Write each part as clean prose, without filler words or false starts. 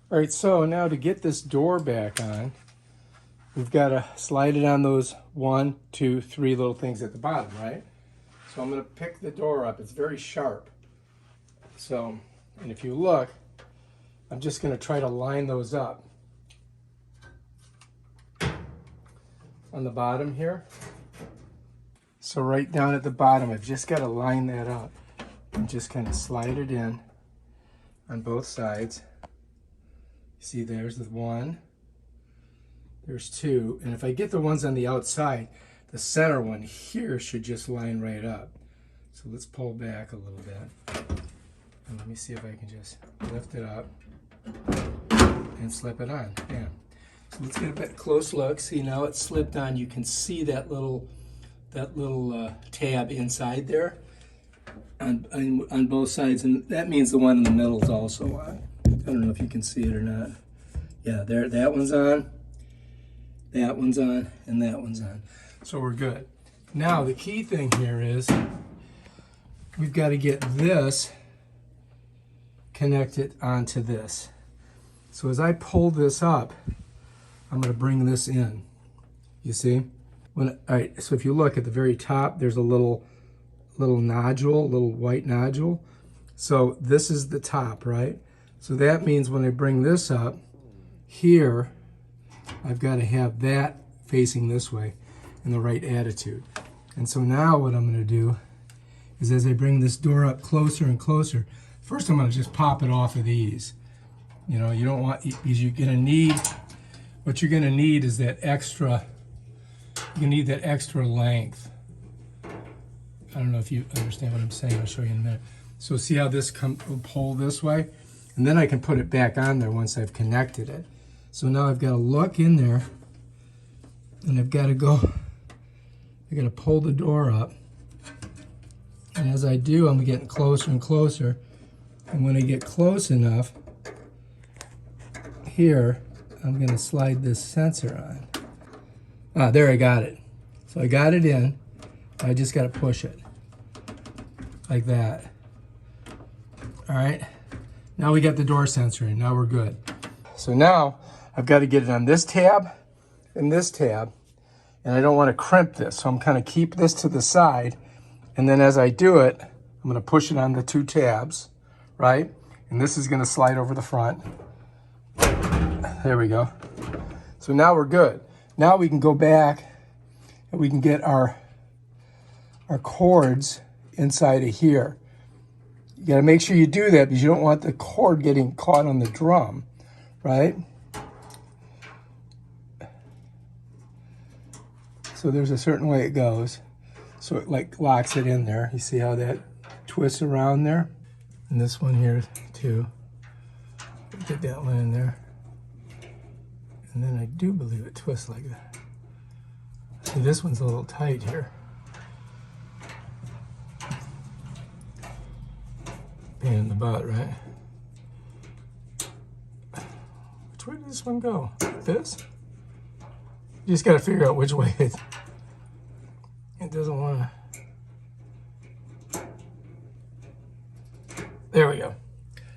All right, so now to get this door back on, we've got to slide it on those 1, 2, 3 little things at the bottom, right? So I'm going to pick the door up. It's very sharp. So, and if you look, I'm just going to try to line those up on the bottom here. So right down at the bottom, I've just got to line that up and just kind of slide it in on both sides. See, there's the 1, there's 2, and if I get the ones on the outside, the center one here should just line right up. So let's pull back a little bit, and let me see if I can just lift it up and slip it on. Yeah. So let's get a bit close look. See, now it's slipped on. You can see that little tab inside there on both sides, and that means the one in the middle is also on. I don't know if you can see it or not. Yeah, there, that one's on, that one's on, and that one's on. So we're good. Now the key thing here is we've got to get this connected onto this. So as I pull this up, I'm going to bring this in. You see? All right, so if you look at the very top, there's a little nodule, a little white nodule. So this is the top, right? So that means when I bring this up here, I've got to have that facing this way in the right attitude. And so now what I'm going to do is, as I bring this door up closer and closer, first I'm going to just pop it off of these. You know, you don't want, because you're going to need, what you're going to need is that extra, you need that extra length. I don't know if you understand what I'm saying. I'll show you in a minute. So see how this will pull this way? And then I can put it back on there once I've connected it. So now I've got to look in there, and I've got to go, I've got to pull the door up. And as I do, I'm getting closer and closer. And when I get close enough, here, I'm going to slide this sensor on. Ah, there, I got it. So I got it in. I just got to push it like that. All right. Now we got the door sensor in. Now we're good. So now I've got to get it on this tab and this tab, and I don't want to crimp this. So I'm kind of keep this to the side, and then as I do it, I'm going to push it on the 2 tabs, right? And this is going to slide over the front. There we go. So now we're good. Now we can go back and we can get our cords inside of here. You got to make sure you do that because you don't want the cord getting caught on the drum, right? So there's a certain way it goes. So it like locks it in there. You see how that twists around there? And this one here too. Get that one in there. And then I do believe it twists like that. See, this one's a little tight here. Pain in the butt, right? Which way did this one go? This? You just got to figure out which way it doesn't want to. There we go.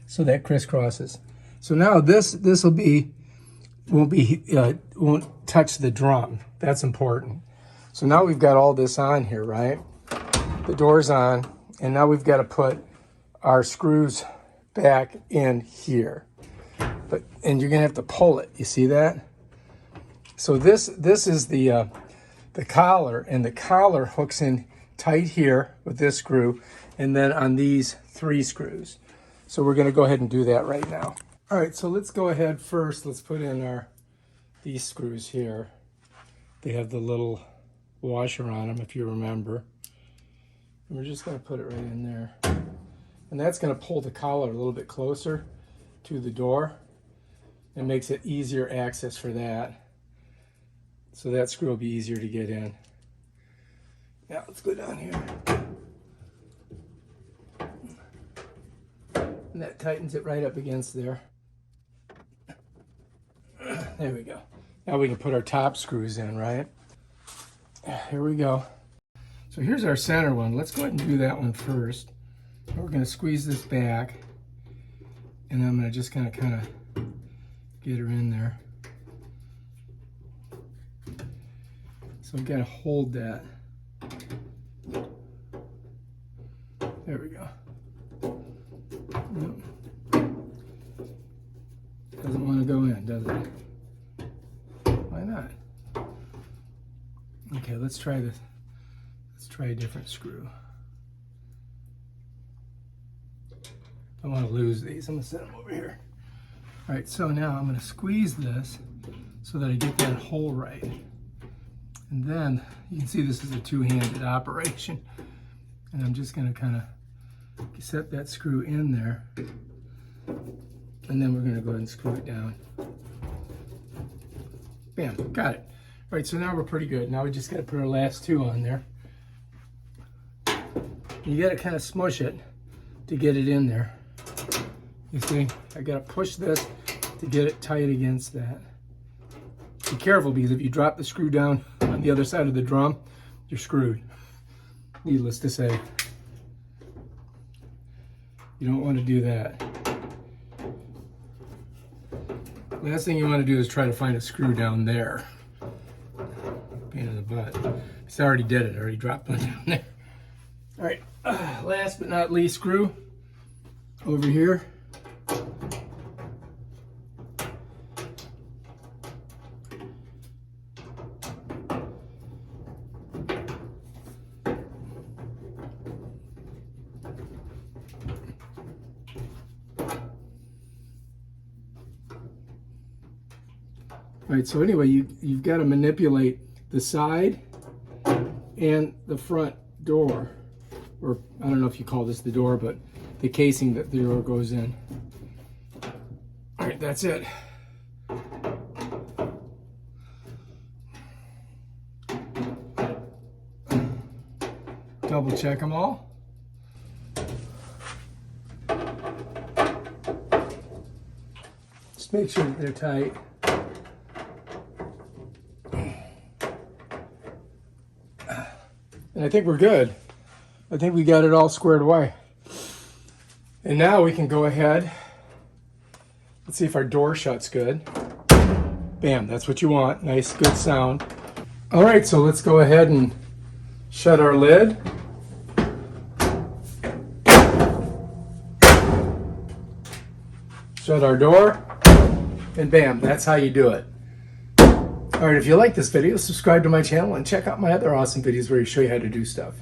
So that crisscrosses. So now this won't touch the drum. That's important. So now we've got all this on here, right? The door's on, and now we've got to put our screws back in here. And you're gonna have to pull it. You see that? So this is the collar, and the collar hooks in tight here with this screw, and then on these 3 screws. So we're gonna go ahead and do that right now. All right, so let's go ahead first. Let's put in these screws here. They have the little washer on them, if you remember. And we're just gonna put it right in there. And that's gonna pull the collar a little bit closer to the door. It makes it easier access for that. So that screw will be easier to get in. Now let's go down here. And that tightens it right up against there. There we go. Now we can put our top screws in, right? Here we go. So here's our center one. Let's go ahead and do that one first. We're going to squeeze this back, and I'm going to just kind of get her in there. So I've got to hold that. There we go. Yep. Doesn't want to go in, does it? Why not? Okay, let's try this. Let's try a different screw. I don't want to lose these. I'm going to set them over here. All right, so now I'm going to squeeze this so that I get that hole right. And then you can see this is a two-handed operation. And I'm just going to kind of set that screw in there. And then we're going to go ahead and screw it down. Bam, got it. All right, so now we're pretty good. Now we just got to put our last two on there. You got to kind of smush it to get it in there. You see, I got to push this to get it tight against that. Be careful, because if you drop the screw down on the other side of the drum, you're screwed. Needless to say. You don't want to do that. Last thing you want to do is try to find a screw down there. Pain in the butt. I already did it. I already dropped one down there. All right, last but not least, screw over here. All right, so anyway, you've got to manipulate the side and the front door. Or I don't know if you call this the door, but the casing that the door goes in. All right, that's it. Double check them all. Just make sure that they're tight. And I think we're good. I think we got it all squared away. And now we can go ahead. Let's see if our door shuts good. Bam, that's what you want. Nice, good sound. All right, so let's go ahead and shut our lid. Shut our door. And bam, that's how you do it. All right, if you like this video, subscribe to my channel and check out my other awesome videos where I show you how to do stuff.